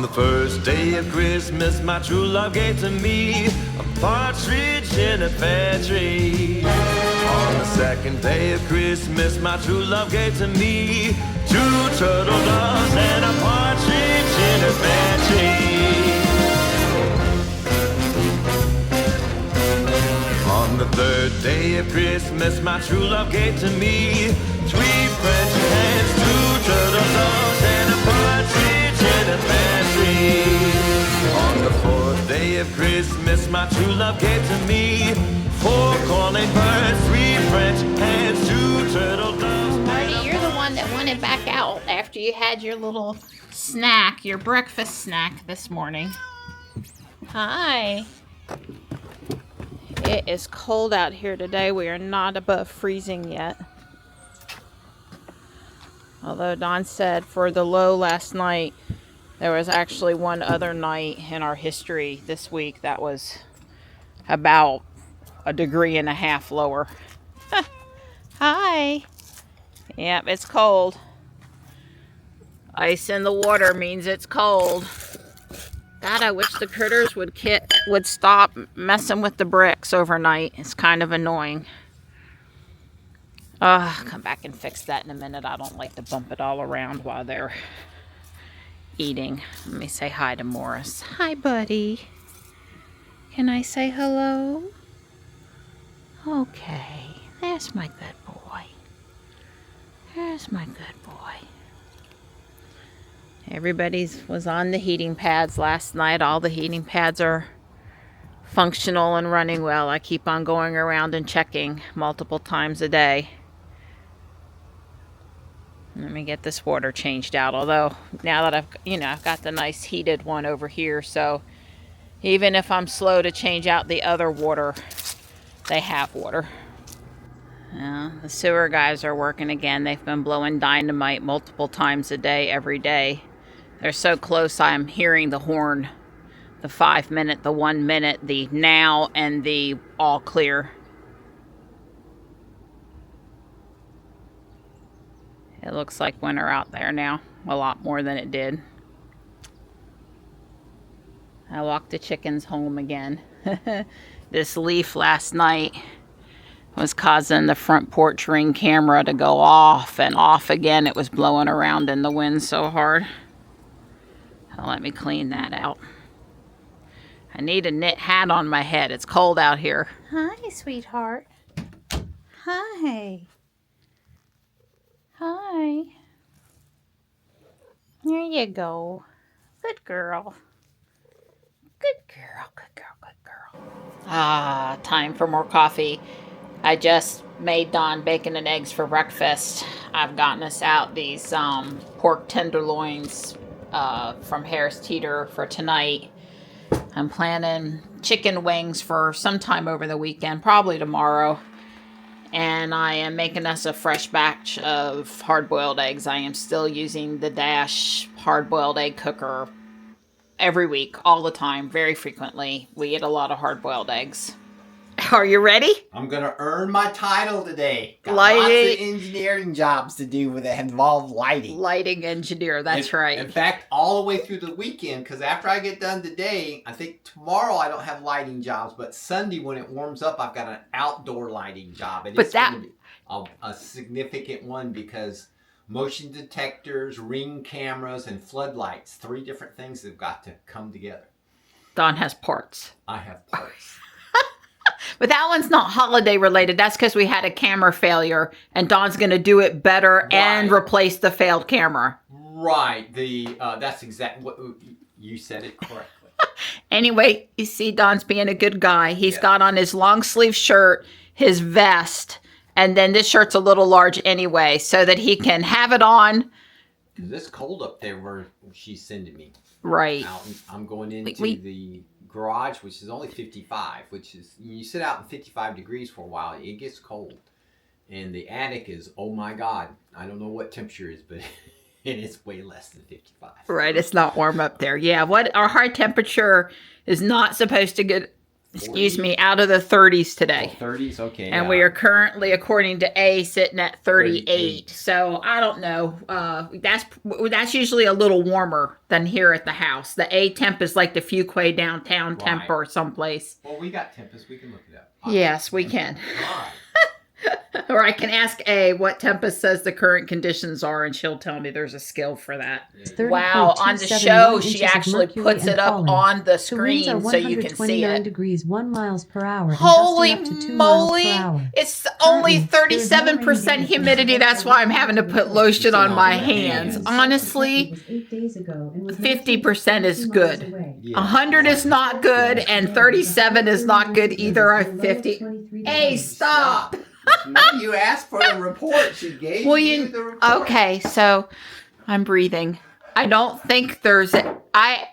On the first day of Christmas, my true love gave to me a partridge in a pear tree. On the second day of Christmas, my true love gave to me 2 turtle doves and a partridge in a pear tree. On the third day of Christmas, my true love gave to me 3 French hens, 2 turtle doves and a partridge in a pear tree. On the fourth day of Christmas, my true love gave to me 4 calling birds, 3 French hens, 2 turtle doves. Marty, you're the one that wanted back out after you had your little snack, your breakfast snack this morning. Hi. It is cold out here today. We are not above freezing yet. Although Don said for the low last night, there was actually one other night in our history this week that was about 1.5 degrees lower. Hi. Yep, it's cold. Ice in the water means it's cold. God, I wish the critters would stop messing with the bricks overnight. It's kind of annoying. Come back and fix that in a minute. I don't like to bump it all around while they're eating. Let me say hi to Morris. Hi, buddy. Can I say hello? Okay. There's my good boy. There's my good boy. Everybody was on the heating pads last night. All the heating pads are functional and running well. I keep on going around and checking multiple times a day. Let me get this water changed out. Although now that I've got the nice heated one over here, so even if I'm slow to change out the other water, they have water. The sewer guys are working again. They've been blowing dynamite multiple times a day, every day. They're so close, I'm hearing the horn. The 5-minute, the 1 minute, the now, and the all clear. It looks like winter out there now. A lot more than it did. I walked the chickens home again. This leaf last night was causing the front porch ring camera to go off and off again. It was blowing around in the wind so hard. Let me clean that out. I need a knit hat on my head. It's cold out here. Hi, sweetheart. Hi. Hi. There you go. Good girl. Good girl, good girl, good girl. Time for more coffee. I just made Don bacon and eggs for breakfast. I've gotten us out these pork tenderloins from Harris Teeter for tonight. I'm planning chicken wings for sometime over the weekend, probably tomorrow. And I am making us a fresh batch of hard-boiled eggs. I am still using the Dash hard-boiled egg cooker every week, all the time, very frequently. We eat a lot of hard-boiled eggs. Are you ready? I'm going to earn my title today. Got lots of engineering jobs to do that involve lighting. Lighting engineer, that's right. In fact, all the way through the weekend, because after I get done today, I think tomorrow I don't have lighting jobs, but Sunday when it warms up, I've got an outdoor lighting job. And it's going to be a significant one because motion detectors, ring cameras, and floodlights, 3 different things that have got to come together. Don has parts. I have parts. But that one's not holiday related. That's because we had a camera failure, and Don's going to do it better and replace the failed camera. Right. That's exactly what you said it correctly. Anyway, you see Don's being a good guy. He's got on his long sleeve shirt, his vest, and then this shirt's a little large anyway, so that he can have it on. Because it's cold up there where she's sending me. Right. I'm going into the garage, which is only 55, which is, you sit out in 55 degrees for a while, it gets cold. And the attic is, oh my God, I don't know what temperature is, but it is way less than 55. Right, it's not warm up there. Yeah, what our high temperature is not supposed to get excuse me, out of the 30s today. 30s, okay. And we are currently, according to A, sitting at 38. So I don't know. That's usually a little warmer than here at the house. The A temp is like the Fuquay downtown temp or someplace. Well, we got Tempest. We can look it up. Yes, we can. All right. Or I can ask A what Tempest says the current conditions are, and she'll tell me there's a skill for that. Wow, on the show, she actually puts it up on the screen so you can see it. Degrees, 1 miles per hour. Holy moly! It's only 37% humidity. That's why I'm having to put lotion on my hands. Honestly, 50% is good. 100 is not good, and 37 is not good either. I'm 50. Hey, stop! No, you asked for a report. She gave you the report. Okay, so I'm breathing. I don't think there's I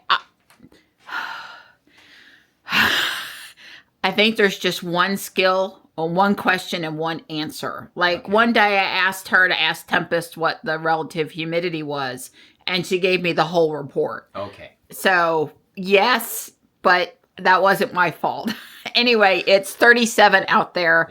think there's just one skill, or one question, and one answer. Like one day I asked her to ask Tempest what the relative humidity was, and she gave me the whole report. Okay. So yes, but that wasn't my fault. Anyway, it's 37 out there,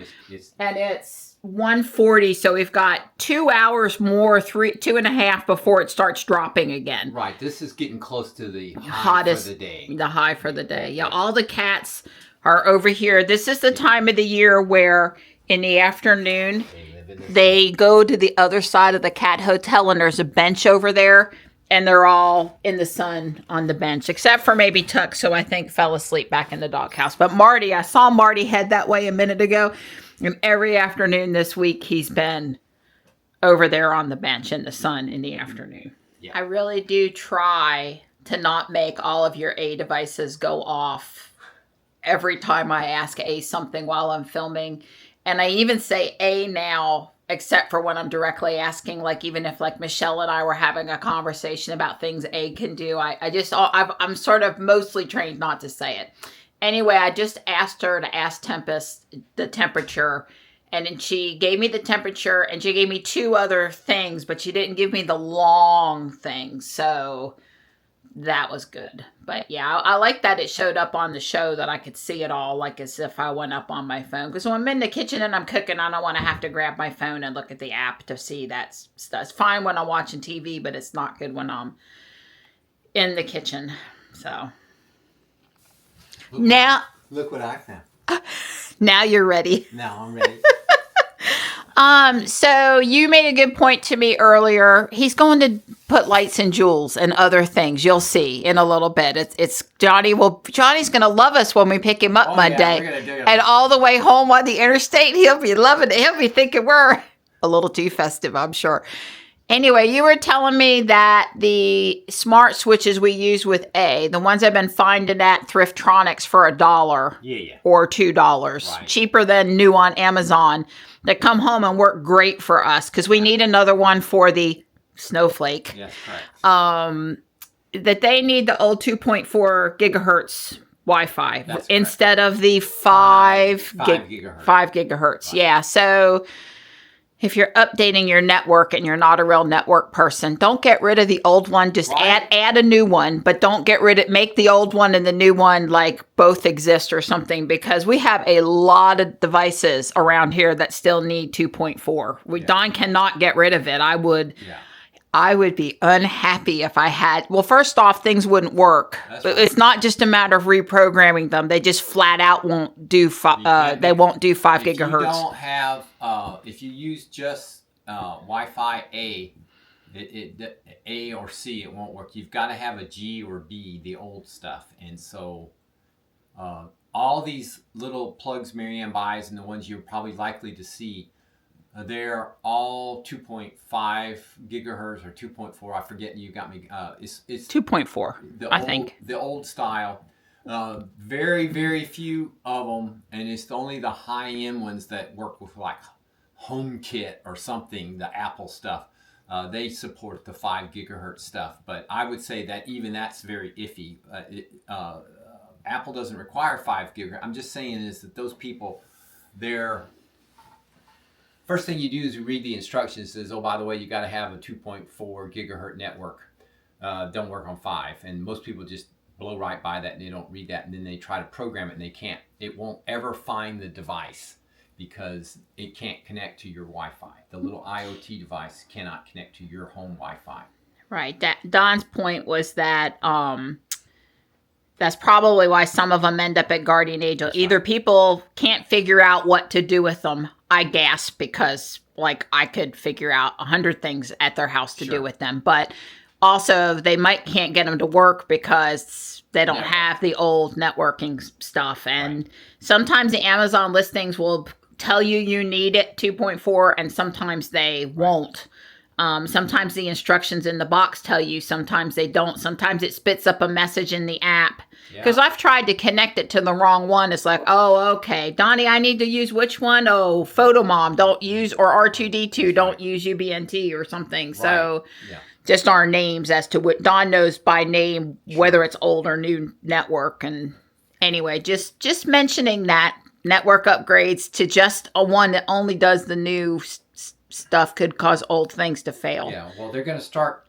and it's 140. So we've got 2 hours more, 2.5 before it starts dropping again. Right. This is getting close to the hottest high for the day. The high for the day. Yeah, all the cats are over here. This is the time of the year where in the afternoon they go to the other side of the cat hotel, and there's a bench over there. And they're all in the sun on the bench, except for maybe Tuck, so I think fell asleep back in the doghouse. But Marty, I saw Marty head that way a minute ago. And every afternoon this week, he's been over there on the bench in the sun in the afternoon. Yeah. I really do try to not make all of your A devices go off every time I ask A something while I'm filming. And I even say A now, except for when I'm directly asking, like even if like Michelle and I were having a conversation about things A can do, I'm sort of mostly trained not to say it. Anyway, I just asked her to ask Tempest the temperature, and then she gave me the temperature, and she gave me 2 other things, but she didn't give me the long things, so that was good. But yeah, I like that it showed up on the show that I could see it all, like as if I went up on my phone. Because when I'm in the kitchen and I'm cooking, I don't want to have to grab my phone and look at the app to see that stuff. It's fine when I'm watching TV, but it's not good when I'm in the kitchen. So Look what I found. Now you're ready. Now I'm ready. So you made a good point to me earlier. He's going to put lights and jewels and other things. You'll see in a little bit. It's Johnny's going to love us when we pick him up Monday. Yeah, and all the way home on the interstate, he'll be loving it. He'll be thinking we're a little too festive, I'm sure. Anyway, you were telling me that the smart switches we use with A, the ones I've been finding at Thriftronics for $1 or $2, cheaper than new on Amazon, that come home and work great for us because we need another one for the Snowflake. Yes, correct. That they need the old 2.4 gigahertz Wi-Fi instead of the 5 gigahertz. Yeah, so if you're updating your network and you're not a real network person, don't get rid of the old one. Just add a new one, but don't get rid of, make the old one and the new one like both exist or something, because we have a lot of devices around here that still need 2.4. Don cannot get rid of it. I would be unhappy if I had. Well, first off, things wouldn't work. It's not just a matter of reprogramming them. They just flat out won't do. They won't do 5 gigahertz. If you don't have, if you use just Wi-Fi A, A or C, it won't work. You've got to have a G or B, the old stuff. And so, all these little plugs Marianne buys, and the ones you're probably likely to see, they're all 2.5 gigahertz or 2.4. I forget. You got me. It's 2.4. I think the old style. Very, very few of them, and it's only the high-end ones that work with like HomeKit or something. The Apple stuff. They support the 5 gigahertz stuff, but I would say that even that's very iffy. Apple doesn't require 5 gigahertz. I'm just saying is that those people, they're first thing you do is you read the instructions. It says, oh, by the way, you got to have a 2.4 gigahertz network. Don't work on 5. And most people just blow right by that and they don't read that, and then they try to program it and they can't. It won't ever find the device because it can't connect to your Wi-Fi. The little IoT device cannot connect to your home Wi-Fi. Right. Don's point was that that's probably why some of them end up at guardian angel. That's Either right. people can't figure out what to do with them. I gasp because like I could figure out 100 things at their house to do with them, but also they can't get them to work because they don't have the old networking stuff. And sometimes the Amazon listings will tell you need it 2.4 and sometimes they won't. Sometimes the instructions in the box tell you, sometimes they don't. Sometimes it spits up a message in the app. Because I've tried to connect it to the wrong one. It's like, oh, okay. Donnie, I need to use which one? Oh, Photomom, don't use, or R2D2, don't use UBNT or something. So just our names as to what Don knows by name, whether it's old or new network. And anyway, just mentioning that network upgrades to just a one that only does the new stuff could cause old things to fail. Yeah, well, they're going to start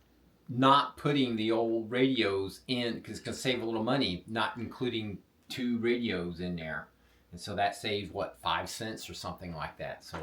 not putting the old radios in because it's going to save a little money, not including 2 radios in there. And so that saves, what, 5 cents or something like that. So,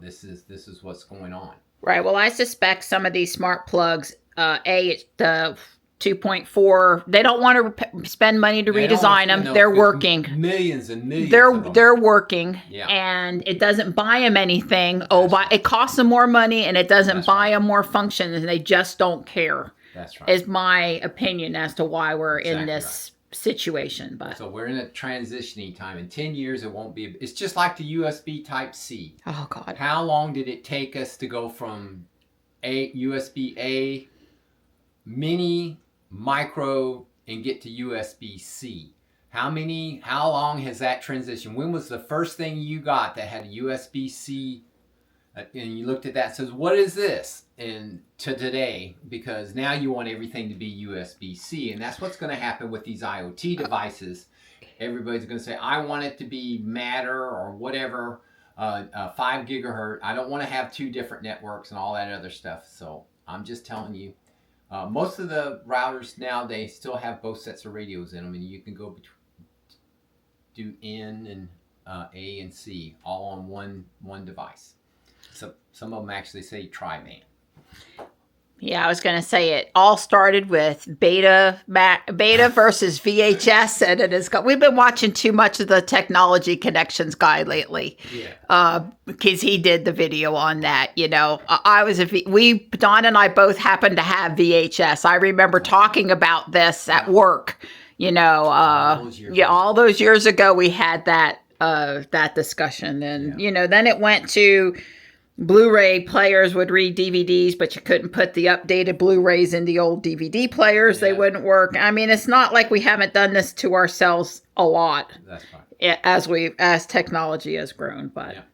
this is what's going on. Right. Well, I suspect some of these smart plugs, the 2.4, they don't want to spend money to redesign them. They're working. Millions and millions of them. They're working, and it doesn't buy them anything. It costs them more money, and it doesn't buy them more functions, and they just don't care. That's right. Is my opinion as to why we're in this situation. But so we're in a transitioning time. In 10 years, it won't be. It's just like the USB Type-C. Oh God! How long did it take us to go from USB-A, mini, micro, and get to USB-C? How long has that transition? When was the first thing you got that had a USB-C and you looked at that and says, what is this? And to today, because now you want everything to be USB-C, and that's what's going to happen with these IoT devices. Everybody's going to say, I want it to be Matter or whatever, 5 gigahertz. I don't want to have 2 different networks and all that other stuff. So I'm just telling you, most of the routers now, they still have both sets of radios in them, and you can go do N and A and C all on one device. So some of them actually say tri-band. Yeah, I was going to say it all started with beta versus VHS, and it has got. We've been watching too much of the Technology Connections guy lately. Yeah. Because he did the video on that. Don and I both happened to have VHS. I remember talking about this at work. All those years ago we had that discussion, and then it went to. Blu-ray players would read DVDs, but you couldn't put the updated Blu-rays in the old DVD players. They wouldn't work. I mean, it's not like we haven't done this to ourselves a lot. That's fine. As technology has grown. But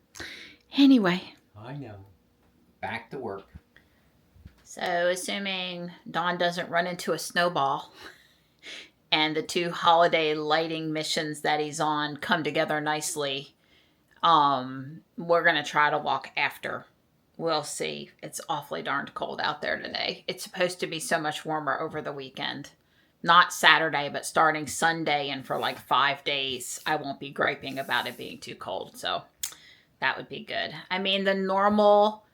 anyway. I know. Back to work. So assuming Don doesn't run into a snowball and the 2 holiday lighting missions that he's on come together nicely, we're going to try to walk after. We'll see. It's awfully darned cold out there today. It's supposed to be so much warmer over the weekend. Not Saturday, but starting Sunday and for like 5 days, I won't be griping about it being too cold. So that would be good. I mean, the normal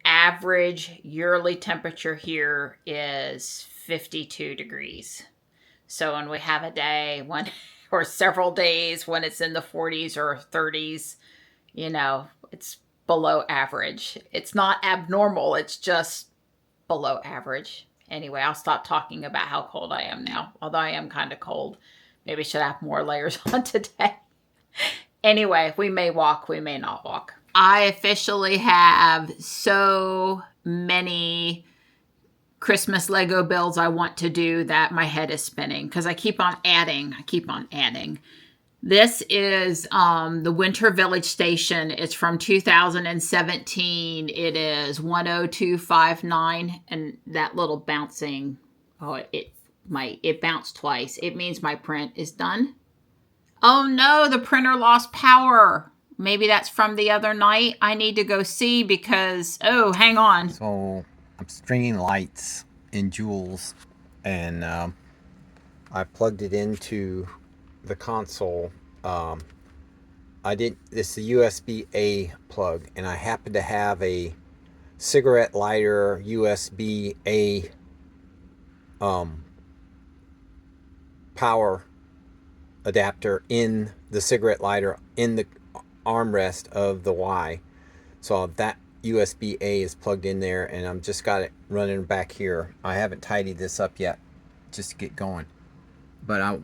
average yearly temperature here is 52 degrees. So when we have a day or several days when it's in the 40s or 30s, it's below average. It's not abnormal. It's just below average. Anyway, I'll stop talking about how cold I am now. Although I am kind of cold. Maybe I should have more layers on today. Anyway, we may walk, we may not walk. I officially have so many Christmas Lego builds I want to do that my head is spinning because I keep on adding. This is the Winter Village Station. It's from 2017. It is 10259, and that little bouncing, it bounced twice. It means my print is done. Oh no, the printer lost power. Maybe that's from the other night. I need to go see because, hang on. So I'm stringing lights in joules, and I plugged it into the console. It's a USB-A plug, and I happen to have a cigarette lighter USB-A power adapter in the cigarette lighter in the armrest of the Y. So that USB-A is plugged in there, and I'm just got it running back here. I haven't tidied this up yet just to get going. But I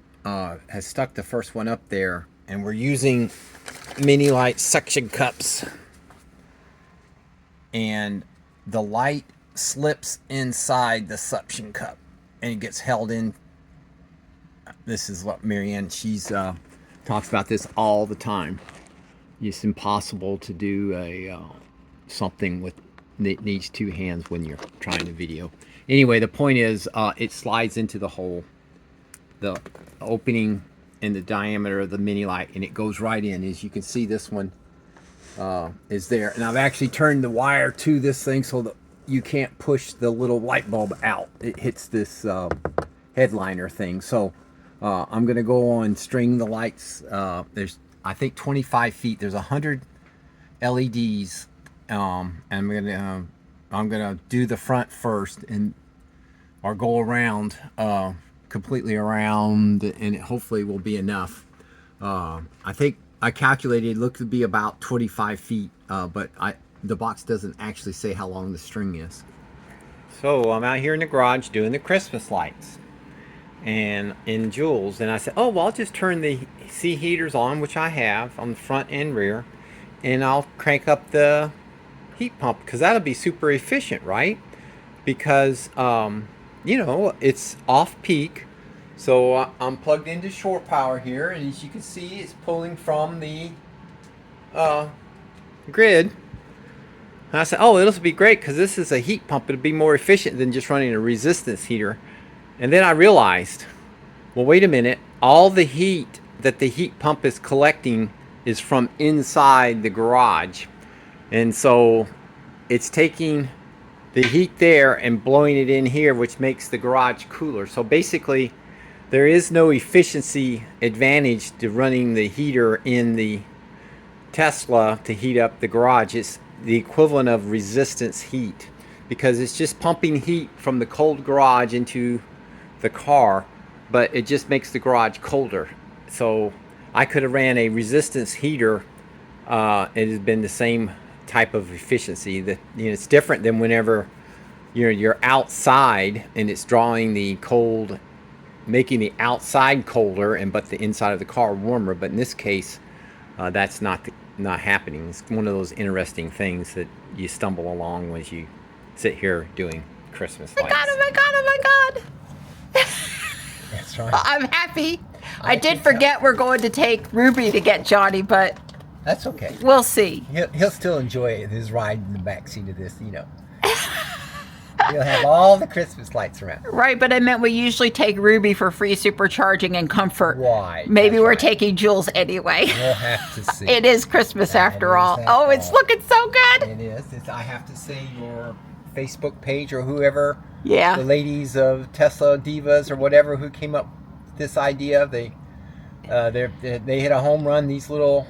has stuck the first one up there, and we're using mini light suction cups. And the light slips inside the suction cup, and it gets held in. This is what Marianne, she's talks about this all the time. It's impossible to do a something with that needs two hands when you're trying to video. Anyway, the point is it slides into the hole, the opening in the diameter of the mini light, and it goes right in. As you can see, this one is there, and I've actually turned the wire to this thing so that you can't push the little light bulb out. It hits this headliner thing. So I'm gonna go on string the lights. There's, I think, 25 feet. There's 100 LEDs, and I'm gonna do the front first, and or go around completely around, and it hopefully will be enough. I think I calculated it looked to be about 25 feet, but the box doesn't actually say how long the string is. So I'm out here in the garage doing the Christmas lights and in Jules, and I said, oh, well, I'll just turn the C heaters on, which I have on the front and rear, and I'll crank up the heat pump, because that'll be super efficient, right? Because you know, it's off peak. So I'm plugged into shore power here, and as you can see, it's pulling from the grid. And I said, oh, it'll be great because this is a heat pump. It'll be more efficient than just running a resistance heater. And then I realized, well, wait a minute. All the heat that the heat pump is collecting is from inside the garage. And so it's taking the heat there and blowing it in here, which makes the garage cooler. So basically, there is no efficiency advantage to running the heater in the Tesla to heat up the garage. It's the equivalent of resistance heat, because it's just pumping heat from the cold garage into the car, but it just makes the garage colder. So I could have ran a resistance heater. It has been the same type of efficiency. That, you know, it's different than whenever you're outside and it's drawing the cold, making the outside colder, but the inside of the car warmer. But in this case, that's not happening. It's one of those interesting things that you stumble along when you sit here doing Christmas lights. Oh my god, oh my god. That's right. I'm happy. I did forget we're going to take Ruby to get Johnny, but That's okay. we'll see. He'll still enjoy his ride in the back seat of this, you know. He'll have all the Christmas lights around. Right, but I meant we usually take Ruby for free supercharging and comfort. Why? Maybe That's we're right. taking Jules anyway. We'll have to see. It is Christmas after is all. after Oh, it's all. looking so good. It is. I have to say, your Facebook page or whoever, Yeah. the ladies of Tesla Divas or whatever who came up with this idea, they hit a home run. These little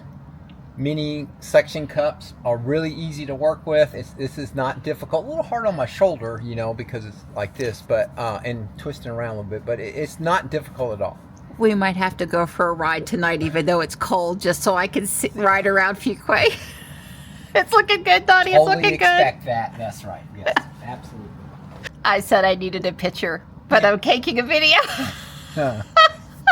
mini suction cups are really easy to work with. This is not difficult. A little hard on my shoulder, you know, because it's like this, but and twisting around a little bit, but it's not difficult at all. We might have to go for a ride tonight, even though it's cold, just so I can ride around Fuquay. It's looking good, Donnie. It's Totally looking expect that. That's right. Yes, absolutely. good. I said I needed a picture, but I'm caking a video.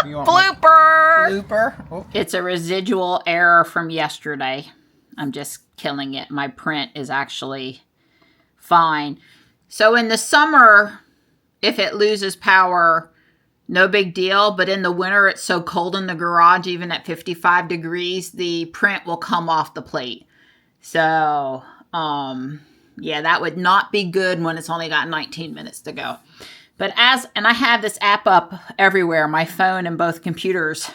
You want Blooper! blooper? Oh. It's a residual error from yesterday. I'm just killing it. My print is actually fine. So in the summer, if it loses power, no big deal. But in the winter, it's so cold in the garage, even at 55 degrees, the print will come off the plate. So, yeah, that would not be good when it's only got 19 minutes to go. But and I have this app up everywhere, my phone and both computers.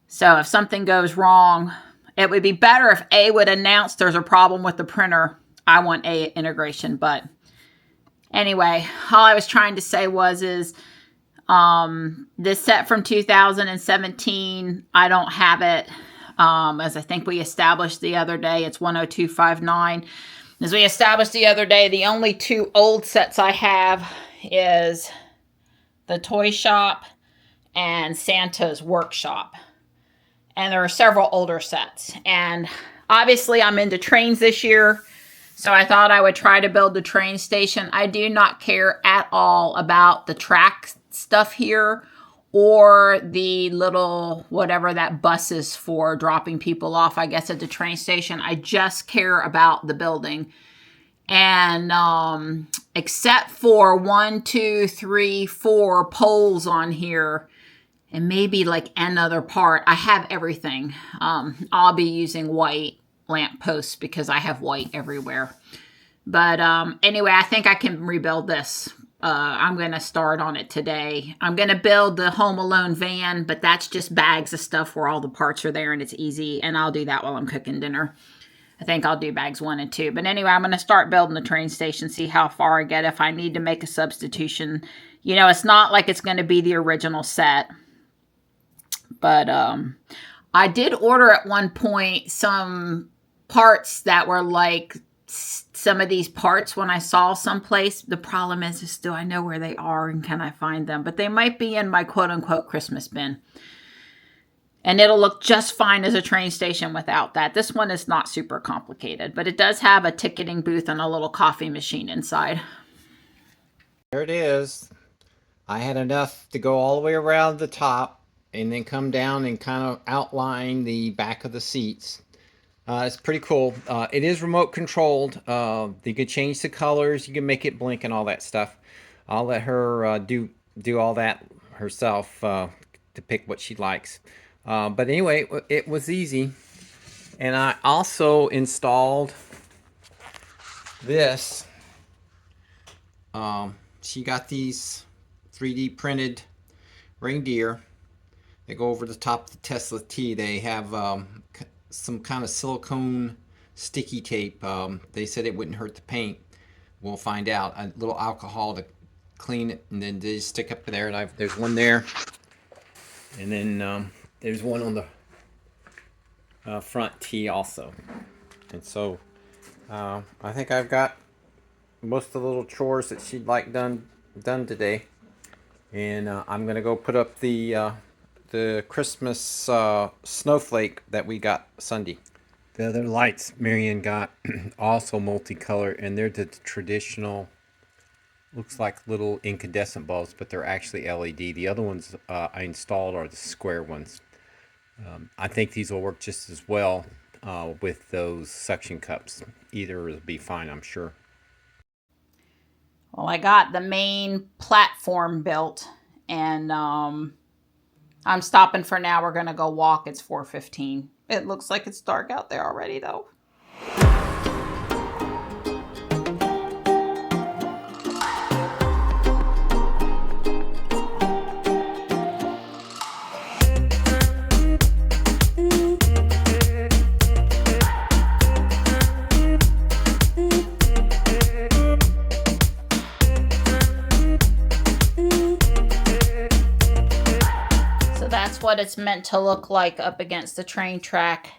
So if something goes wrong, it would be better if A would announce there's a problem with the printer. I want A integration, but anyway, all I was trying to say is This set from 2017, I don't have it. As I think we established the other day, it's 10259. As we established the other day, the only two old sets I have is the Toy Shop and Santa's Workshop. And there are several older sets. And obviously I'm into trains this year, so I thought I would try to build the train station. I do not care at all about the track stuff here or the little whatever that bus is for dropping people off, I guess, at the train station. I just care about the building. And except for 1, 2, 3, 4 poles on here, and maybe like another part, I have everything. I'll be using white lamp posts because I have white everywhere. But anyway, I think I can rebuild this. I'm going to start on it today. I'm going to build the Home Alone van, but that's just bags of stuff where all the parts are there and it's easy. And I'll do that while I'm cooking dinner. I think I'll do bags 1 and 2. But anyway, I'm going to start building the train station, see how far I get. If I need to make a substitution, you know, it's not like it's going to be the original set. But I did order at one point some parts that were like some of these parts when I saw someplace. The problem is do I know where they are and can I find them? But they might be in my quote-unquote Christmas bin. And it'll look just fine as a train station without that. This one is not super complicated, but it does have a ticketing booth and a little coffee machine inside. There it is. I had enough to go all the way around the top and then come down and kind of outline the back of the seats. It's pretty cool. It is remote controlled. You can change the colors. You can make it blink and all that stuff. I'll let her do all that herself to pick what she likes. But anyway, it was easy. And I also installed this. She got these 3D printed reindeer. They go over the top of the Tesla T. They have some kind of silicone sticky tape. They said it wouldn't hurt the paint. We'll find out. A little alcohol to clean it, and then they just stick up there. And there's one there, and then there's one on the front T also. And so I think I've got most of the little chores that she'd like done today. And I'm gonna go put up the Christmas snowflake that we got Sunday. The other lights Marion got also multicolored, and they're the traditional, looks like little incandescent bulbs, but they're actually LED. The other ones I installed are the square ones. I think these will work just as well with those suction cups. Either will be fine, I'm sure. Well, I got the main platform built, and I'm stopping for now. We're going to go walk. It's 4:15. It looks like it's dark out there already, though. What it's meant to look like up against the train track.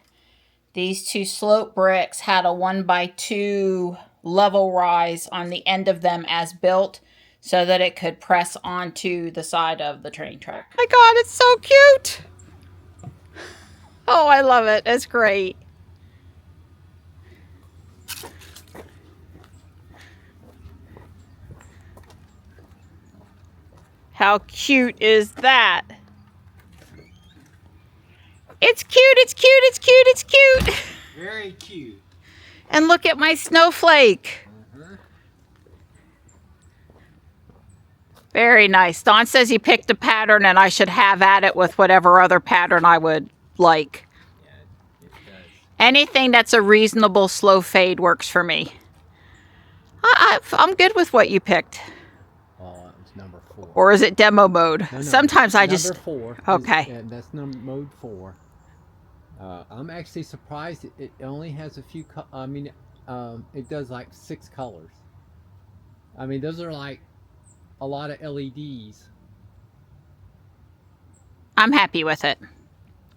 These two slope bricks had a 1x2 level rise on the end of them as built so that it could press onto the side of the train track. Oh my God, it's so cute. Oh, I love it. It's great. How cute is that? It's cute, it's cute, it's cute, it's cute. Very cute. And look at my snowflake. Very nice. Don says he picked a pattern and I should have at it with whatever other pattern I would like. Yeah, it does. Anything that's a reasonable slow fade works for me. I'm good with what you picked. Oh, it's number 4. Or is it demo mode? No, Sometimes I just... Number 4. Okay. That's mode 4. I'm actually surprised it only has a few, it does like 6 colors. I mean, those are like a lot of LEDs. I'm happy with it.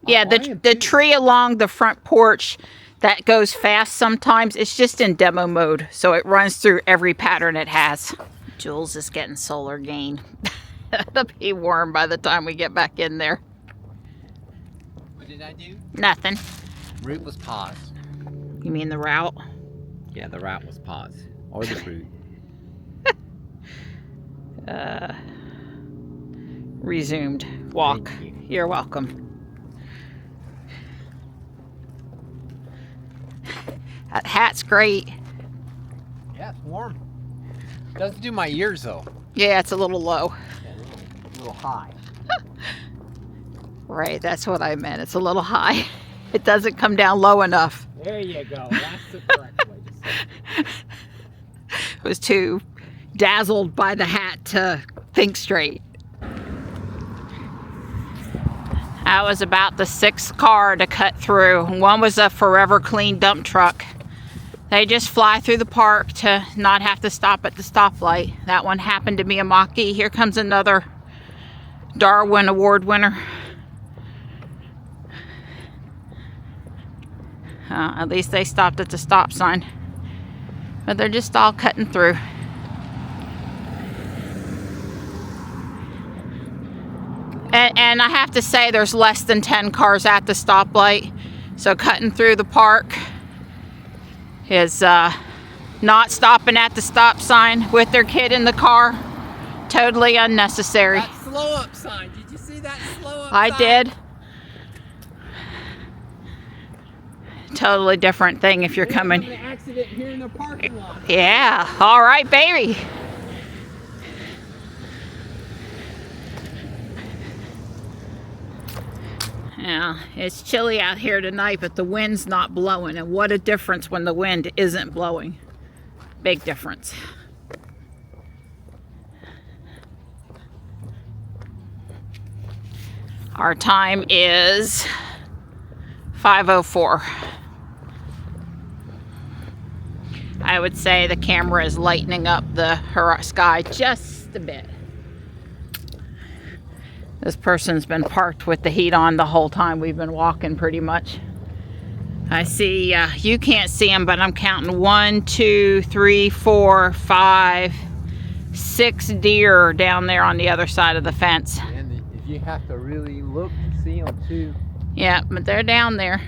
Yeah, the tree along the front porch that goes fast sometimes, it's just in demo mode, so it runs through every pattern it has. Jules is getting solar gain. It'll be warm by the time we get back in there. What did I do? Nothing. Route was paused. You mean the route? Yeah, the route was paused. Or the route. Resumed. Walk. Thank you. You're welcome. That hat's great. Yeah, it's warm. Doesn't do my ears though. Yeah, it's a little low. Yeah, a little high. Right, that's what I meant. It's a little high. It doesn't come down low enough. There you go. That's the correct way to say it. I was too dazzled by the hat to think straight. I was about the 6th car to cut through. One was a Forever Clean dump truck. They just fly through the park to not have to stop at the stoplight. That one happened to be a Mach-E. Here comes another Darwin Award winner. At least they stopped at the stop sign. But they're just all cutting through. And I have to say there's less than 10 cars at the stoplight. So cutting through the park is not stopping at the stop sign with their kid in the car. Totally unnecessary. That slow up sign. Did you see that slow up sign? I did. Totally different thing if you're coming. An accident here in the parking lot. Yeah. All right, baby. Yeah, it's chilly out here tonight, but the wind's not blowing. And what a difference when the wind isn't blowing. Big difference. Our time is 5:04. I would say the camera is lightening up the sky just a bit. This person's been parked with the heat on the whole time we've been walking pretty much. I see, you can't see them, but I'm counting 1, 2, 3, 4, 5, 6 deer down there on the other side of the fence. And if you have to really look to see them too. Yeah, but they're down there.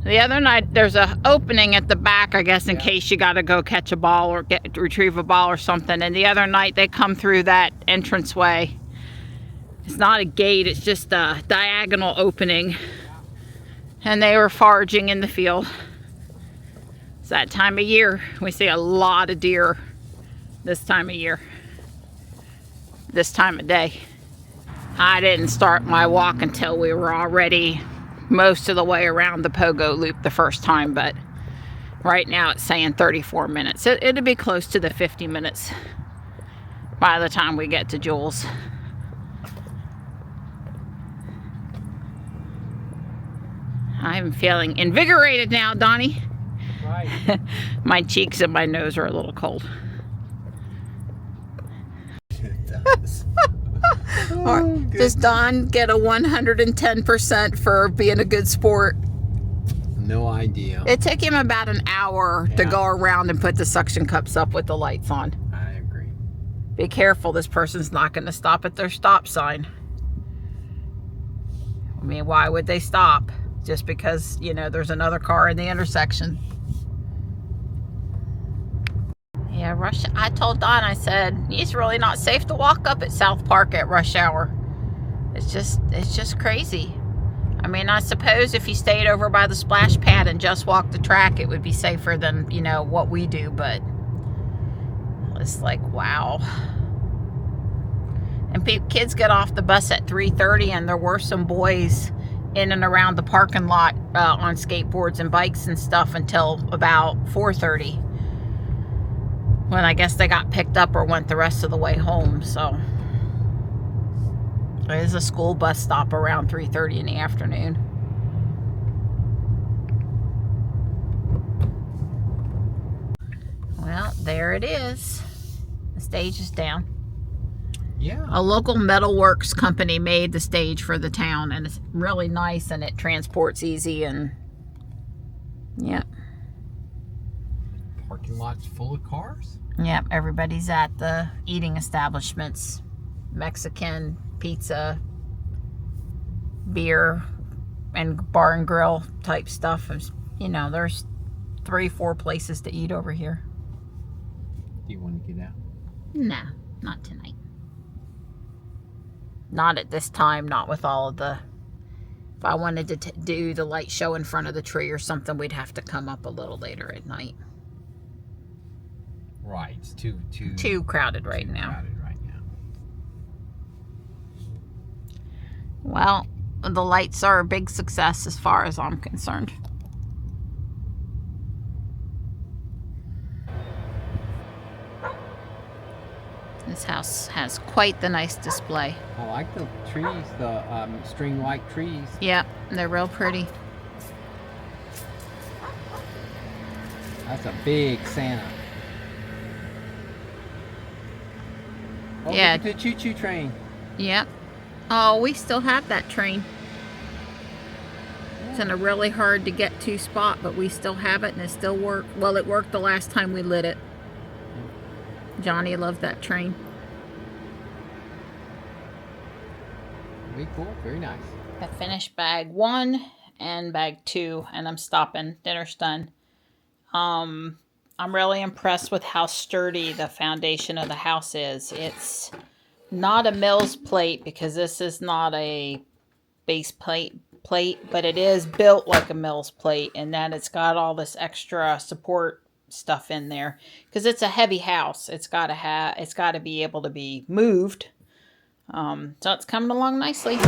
The other night, there's a opening at the back, I guess, in case you got to go catch a ball or retrieve a ball or something. And the other night, they come through that entranceway. It's not a gate, it's just a diagonal opening. And they were foraging in the field. It's that time of year. We see a lot of deer this time of year. This time of day. I didn't start my walk until we were already most of the way around the pogo loop the first time, but right now it's saying 34 minutes. It'll be close to the 50 minutes by the time we get to Jules. I'm feeling invigorated now, Donnie. Right. My cheeks and my nose are a little cold. Does Don get a 110% for being a good sport? No idea. It took him about an hour to go around and put the suction cups up with the lights on. I agree. Be careful, this person's not going to stop at their stop sign. I mean, why would they stop? Just because, you know, there's another car in the intersection. Yeah, rush. I told Don, I said, it's really not safe to walk up at South Park at rush hour. It's just crazy. I mean, I suppose if you stayed over by the splash pad and just walked the track, it would be safer than, you know, what we do, but it's like, wow. And kids get off the bus at 3:30, and there were some boys in and around the parking lot on skateboards and bikes and stuff until about 4:30. When I guess they got picked up or went the rest of the way home. So there is a school bus stop around 3:30 in the afternoon. Well, there it is. The stage is down. Yeah. A local metalworks company made the stage for the town, and it's really nice, and it transports easy, and yeah. Parking lot's full of cars. Yep, everybody's at the eating establishments. Mexican, pizza, beer, and bar and grill type stuff. You know, there's 3-4 places to eat over here. Do you want to get out? No, not tonight. Not at this time, not with all of the... If I wanted to do the light show in front of the tree or something, we'd have to come up a little later at night. Right, it's too crowded right now. Crowded right now. Well, the lights are a big success as far as I'm concerned. This house has quite the nice display. I like the trees, the string-like trees. Yep, they're real pretty. That's a big Santa. Oh, Yeah. look at the choo-choo train. Yep. Oh, we still have that train. It's in a really hard to get to spot, but we still have it, and it still works. Well, it worked the last time we lit it. Johnny loved that train. Very cool, very nice. I finished bag 1 and bag 2, and I'm stopping. Dinner's done. I'm really impressed with how sturdy the foundation of the house is. It's not a mill's plate because this is not a base plate, but it is built like a mill's plate, and then it's got all this extra support stuff in there because it's a heavy house. It's got to be able to be moved. So it's coming along nicely.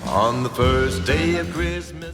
On the first day of Christmas.